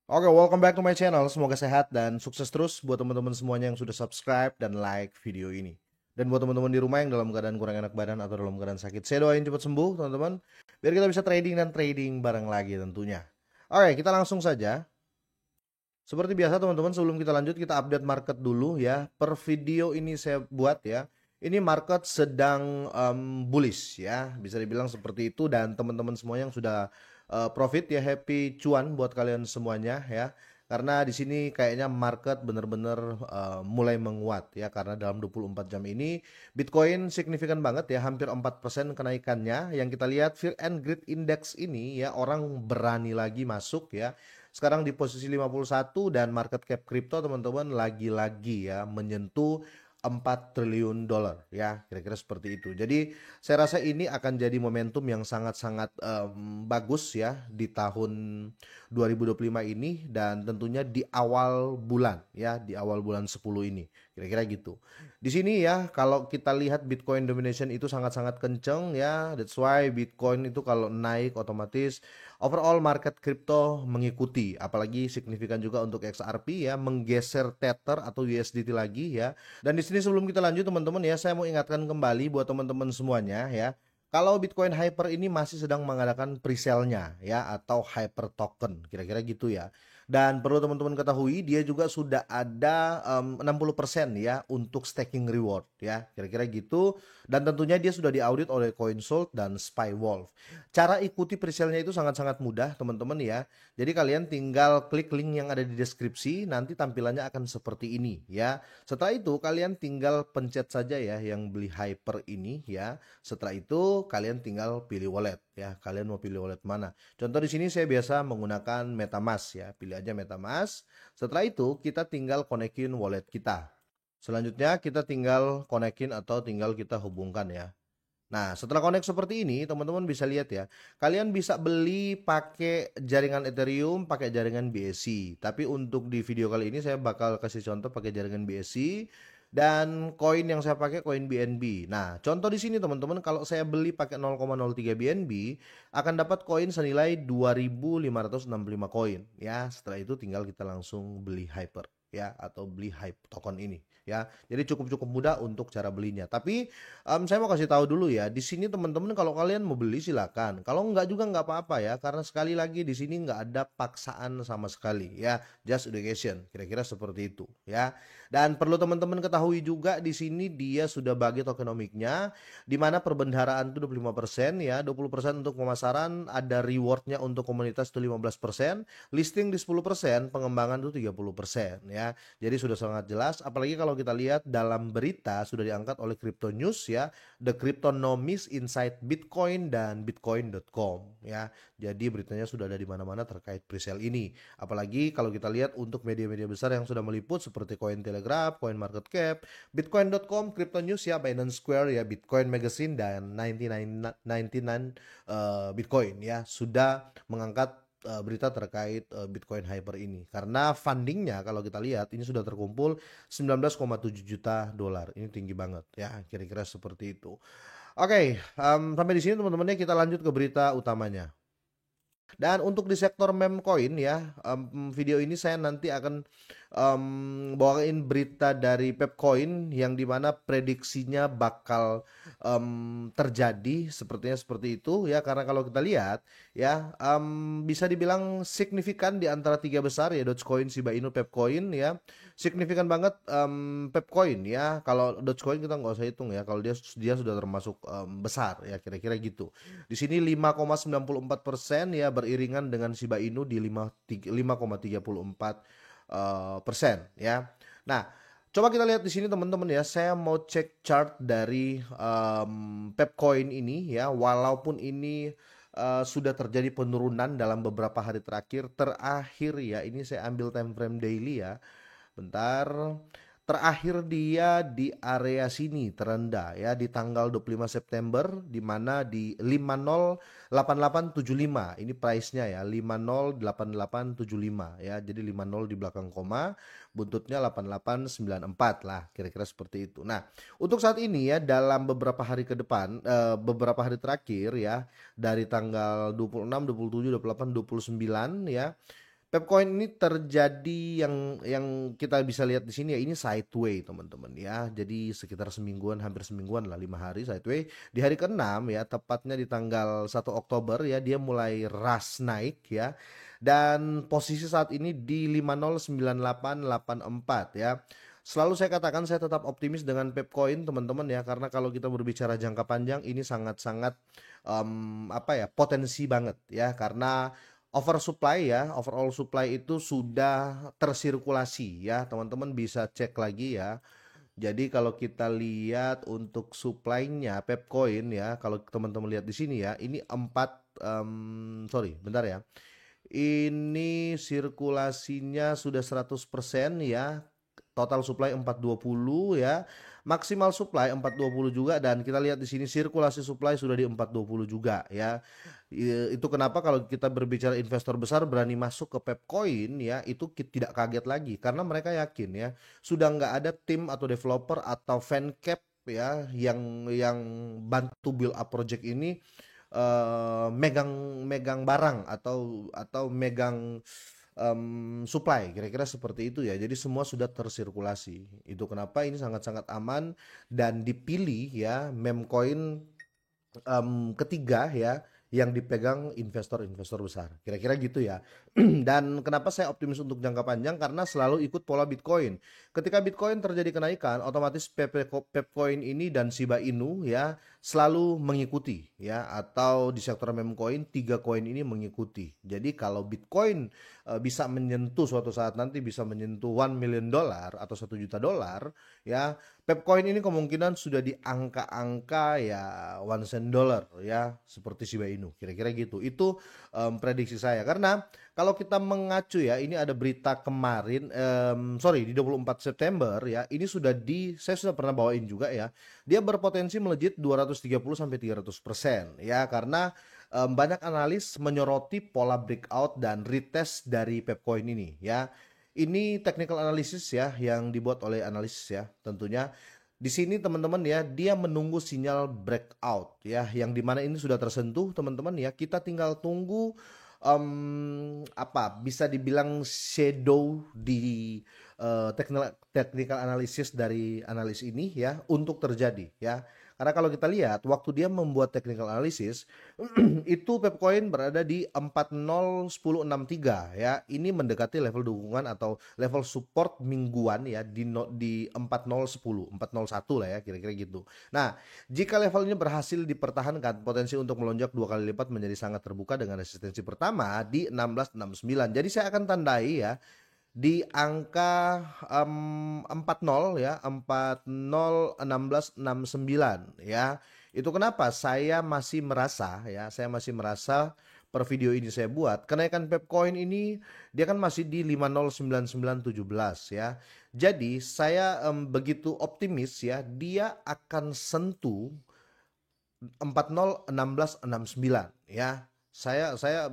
Oke, welcome back to my channel. Semoga sehat dan sukses terus buat teman-teman semuanya yang sudah subscribe dan like video ini. Dan buat teman-teman di rumah yang dalam keadaan kurang enak badan atau dalam keadaan sakit, saya doain cepat sembuh, teman-teman. Biar kita bisa trading dan trading bareng lagi tentunya. Oke, kita langsung saja. Seperti biasa teman-teman, sebelum kita lanjut kita update market dulu ya. Per video ini saya buat ya. Ini market sedang bullish ya, bisa dibilang seperti itu, dan teman-teman semua yang sudah profit ya, happy cuan buat kalian semuanya ya. Karena di sini kayaknya market benar-benar mulai menguat ya, karena dalam 24 jam ini Bitcoin signifikan banget ya, hampir 4% kenaikannya. Yang kita lihat Fear and Greed Index ini ya, orang berani lagi masuk ya. Sekarang di posisi 51 dan market cap kripto teman-teman lagi-lagi ya menyentuh 4 triliun dolar ya, kira-kira seperti itu. Jadi saya rasa ini akan jadi momentum yang sangat-sangat bagus ya di tahun 2025 ini, dan tentunya di awal bulan ya, di awal bulan 10 ini. Kira-kira gitu. Di sini ya kalau kita lihat Bitcoin domination itu sangat-sangat kenceng ya. That's why Bitcoin itu kalau naik otomatis overall market crypto mengikuti, apalagi signifikan juga untuk XRP ya, menggeser Tether atau USDT lagi ya. Dan di sini sebelum kita lanjut teman-teman ya, saya mau ingatkan kembali buat teman-teman semuanya ya. Kalau Bitcoin Hyper ini masih sedang mengadakan pre-sale-nya ya, atau hyper token, kira-kira gitu ya. Dan perlu teman-teman ketahui, dia juga sudah ada 60% ya untuk staking reward ya, kira-kira gitu. Dan tentunya dia sudah diaudit oleh CoinSold dan SpyWolf. Cara ikuti pre-sale-nya itu sangat-sangat mudah teman-teman ya. Jadi kalian tinggal klik link yang ada di deskripsi, nanti tampilannya akan seperti ini ya. Setelah itu kalian tinggal pencet saja ya yang beli Hyper ini ya. Setelah itu kalian tinggal pilih wallet ya. Kalian mau pilih wallet mana? Contoh di sini saya biasa menggunakan MetaMask ya. Pilih aja MetaMask. Setelah itu kita tinggal konekin wallet kita. Selanjutnya kita tinggal konekin atau tinggal kita hubungkan ya. Nah, setelah connect seperti ini, teman-teman bisa lihat ya. Kalian bisa beli pakai jaringan Ethereum, pakai jaringan BSC. Tapi untuk di video kali ini saya bakal kasih contoh pakai jaringan BSC, dan koin yang saya pakai koin BNB. Nah, contoh di sini teman-teman, kalau saya beli pakai 0,03 BNB akan dapat koin senilai 2.565 koin ya. Setelah itu tinggal kita langsung beli Hyper ya, atau beli Hype token ini ya. Jadi cukup-cukup mudah untuk cara belinya. Tapi saya mau kasih tahu dulu ya, di sini teman-teman kalau kalian mau beli silakan. Kalau enggak juga enggak apa-apa ya, karena sekali lagi di sini enggak ada paksaan sama sekali ya. Just education, kira-kira seperti itu ya. Dan perlu teman-teman ketahui juga di sini dia sudah bagi tokenomiknya, di mana perbendaharaan itu 25% ya, 20% untuk pemasaran, ada rewardnya untuk komunitas itu 15%, listing di 10%, pengembangan itu 30% ya. Jadi sudah sangat jelas, apalagi kalau kita lihat dalam berita sudah diangkat oleh Crypto News ya, The Cryptonomics Inside Bitcoin dan Bitcoin.com ya. Jadi beritanya sudah ada di mana-mana terkait presale ini. Apalagi kalau kita lihat untuk media-media besar yang sudah meliput seperti Cointelegraph, CoinMarketCap, Bitcoin.com, Crypto News ya, Binance Square ya, Bitcoin Magazine dan 99 Bitcoin ya sudah mengangkat berita terkait Bitcoin Hyper ini, karena fundingnya kalau kita lihat ini sudah terkumpul 19,7 juta dolar. Ini tinggi banget ya, kira-kira seperti itu. Oke, sampai di sini teman-teman ya, kita lanjut ke berita utamanya. Dan untuk di sektor meme coin ya, video ini saya nanti akan bawain berita dari Pepcoin yang dimana prediksinya bakal terjadi sepertinya seperti itu ya, karena kalau kita lihat ya, bisa dibilang signifikan di antara tiga besar ya, Dogecoin, Shiba Inu, Pepcoin ya, signifikan banget Pepcoin ya. Kalau Dogecoin kita nggak usah hitung ya, kalau dia sudah termasuk besar ya, kira-kira gitu. Di sini 5,94% ya, beriringan dengan Shiba Inu di 5,34% ya. Nah, coba kita lihat di sini teman-teman ya. Saya mau cek chart dari Pepcoin ini ya. Walaupun ini sudah terjadi penurunan dalam beberapa hari terakhir. Terakhir ya, ini saya ambil time frame daily ya. Bentar. Terakhir dia di area sini terendah ya, di tanggal 25 September, di mana di 508875. Ini price-nya ya, 508875 ya. Jadi 50 di belakang koma, buntutnya 8894 lah, kira-kira seperti itu. Nah, untuk saat ini ya, dalam beberapa hari ke depan, beberapa hari terakhir ya, dari tanggal 26, 27, 28, 29 ya, Pepcoin ini terjadi yang kita bisa lihat di sini ya, ini sideway teman-teman ya. Jadi sekitar semingguan, hampir semingguan lah, 5 hari sideway. Di hari ke-6 ya, tepatnya di tanggal 1 Oktober ya, dia mulai rush naik ya. Dan posisi saat ini di 509884 ya. Selalu saya katakan saya tetap optimis dengan Pepcoin teman-teman ya, karena kalau kita berbicara jangka panjang ini sangat-sangat apa ya, potensi banget ya, karena oversupply ya, overall supply itu sudah tersirkulasi ya, teman-teman bisa cek lagi ya. Jadi kalau kita lihat untuk supply-nya Pepcoin ya, kalau teman-teman lihat di sini ya, ini 4 sorry, bentar ya. Ini sirkulasinya sudah 100% ya. Total supply 420 ya. Maksimal supply 420 juga, dan kita lihat di sini sirkulasi supply sudah di 420 juga ya. Itu kenapa kalau kita berbicara investor besar berani masuk ke Pepcoin ya, itu tidak kaget lagi karena mereka yakin ya, sudah nggak ada tim atau developer atau fan cap ya yang bantu build up project ini, megang megang barang atau megang supply, kira-kira seperti itu ya. Jadi semua sudah tersirkulasi. Itu kenapa ini sangat-sangat aman dan dipilih ya meme coin ketiga ya yang dipegang investor-investor besar. Kira-kira gitu ya. Dan kenapa saya optimis untuk jangka panjang? Karena selalu ikut pola Bitcoin. Ketika Bitcoin terjadi kenaikan, otomatis Pepcoin ini dan Shiba Inu ya selalu mengikuti ya, atau di sektor meme coin tiga koin ini mengikuti. Jadi kalau Bitcoin bisa menyentuh suatu saat nanti bisa menyentuh $1 million atau $1 juta ya, Pepcoin ini kemungkinan sudah di angka-angka ya one cent dollar ya, seperti Shiba Inu kira-kira gitu. Itu prediksi saya, karena kalau kita mengacu ya, ini ada berita kemarin, sorry, di 24 September ya, ini saya sudah pernah bawain juga ya, dia berpotensi melejit 230 sampai 300% ya, karena banyak analis menyoroti pola breakout dan retest dari Pepcoin ini ya. Ini technical analysis ya yang dibuat oleh analisis ya tentunya. Di sini teman-teman ya, dia menunggu sinyal breakout ya, yang dimana ini sudah tersentuh teman-teman ya. Kita tinggal tunggu apa bisa dibilang shadow di technical analysis dari analis ini ya untuk terjadi ya. Karena kalau kita lihat waktu dia membuat technical analysis itu Pepcoin berada di 401063 ya. Ini mendekati level dukungan atau level support mingguan ya di 4010, 401 lah ya kira-kira gitu. Nah, jika level ini berhasil dipertahankan, potensi untuk melonjak 2 kali lipat menjadi sangat terbuka dengan resistensi pertama di 1669. Jadi saya akan tandai ya di angka 40 ya, 40 1669 ya. Itu kenapa saya masih merasa per video ini saya buat kenaikan Pepcoin ini dia kan masih di 509917 ya. Jadi saya begitu optimis ya, dia akan sentuh 401669 ya. Saya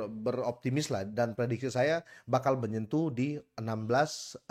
beroptimis lah, dan prediksi saya bakal menyentuh di 1669,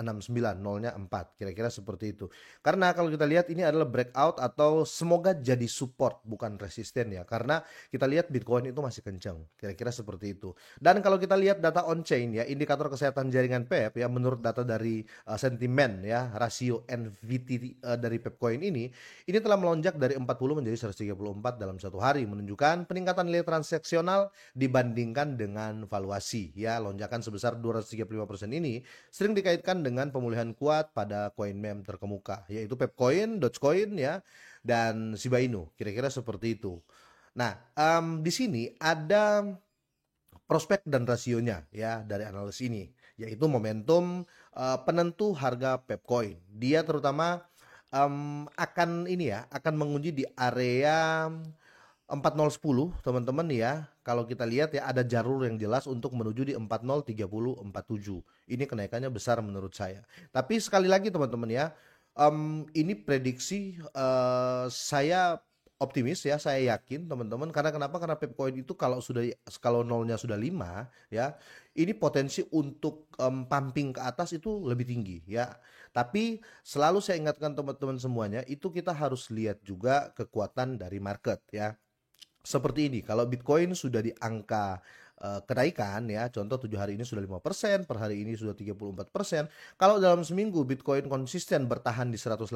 nolnya 4, kira-kira seperti itu. Karena kalau kita lihat ini adalah breakout atau semoga jadi support bukan resisten ya. Karena kita lihat Bitcoin itu masih kencang, kira-kira seperti itu. Dan kalau kita lihat data on chain ya, indikator kesehatan jaringan PEP ya, menurut data dari sentimen ya, rasio NVT dari Pepcoin ini telah melonjak dari 40 menjadi 134 dalam satu hari, menunjukkan peningkatan nilai transaksional dibandingkan dengan valuasi ya. Lonjakan sebesar 235% ini sering dikaitkan dengan pemulihan kuat pada koin meme terkemuka, yaitu Pepcoin, Dogecoin ya, dan Shiba Inu, kira-kira seperti itu. Nah, di sini ada prospek dan rasionya ya dari analis ini, yaitu momentum penentu harga Pepcoin. Dia terutama akan ini ya, akan menguji di area 4010 teman-teman ya. Kalau kita lihat ya, ada jalur yang jelas untuk menuju di 403047. Ini kenaikannya besar menurut saya. Tapi sekali lagi teman-teman ya, ini prediksi saya optimis ya, saya yakin teman-teman. Karena kenapa? Karena Pepcoin itu kalau nolnya sudah 5 ya, ini potensi untuk pumping ke atas itu lebih tinggi ya. Tapi selalu saya ingatkan teman-teman semuanya, itu kita harus lihat juga kekuatan dari market ya. Seperti ini, kalau Bitcoin sudah di angka kenaikan ya. Contoh 7 hari ini sudah 5%, per hari ini sudah 34%. Kalau dalam seminggu Bitcoin konsisten bertahan di 118.000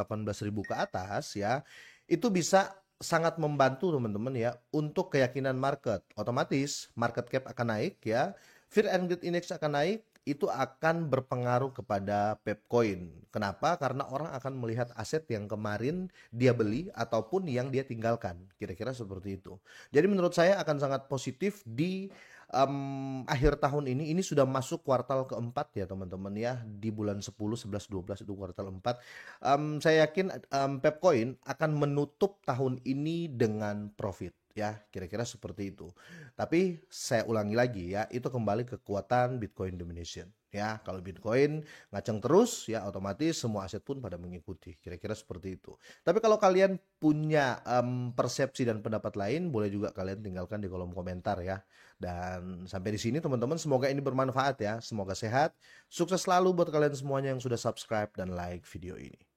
ke atas ya, itu bisa sangat membantu teman-teman ya untuk keyakinan market. Otomatis market cap akan naik ya, Fear and Greed Index akan naik, itu akan berpengaruh kepada Pepcoin. Kenapa? Karena orang akan melihat aset yang kemarin dia beli ataupun yang dia tinggalkan. Kira-kira seperti itu. Jadi menurut saya akan sangat positif di akhir tahun ini. Ini sudah masuk kuartal keempat ya teman-teman ya. Di bulan 10, 11, 12 itu kuartal 4. Saya yakin Pepcoin akan menutup tahun ini dengan profit. Ya, kira-kira seperti itu. Tapi saya ulangi lagi ya, itu kembali ke kekuatan Bitcoin domination. Ya, kalau Bitcoin ngaceng terus ya otomatis semua aset pun pada mengikuti. Kira-kira seperti itu. Tapi kalau kalian punya persepsi dan pendapat lain, boleh juga kalian tinggalkan di kolom komentar ya. Dan sampai di sini teman-teman, semoga ini bermanfaat ya. Semoga sehat. Sukses selalu buat kalian semuanya yang sudah subscribe dan like video ini.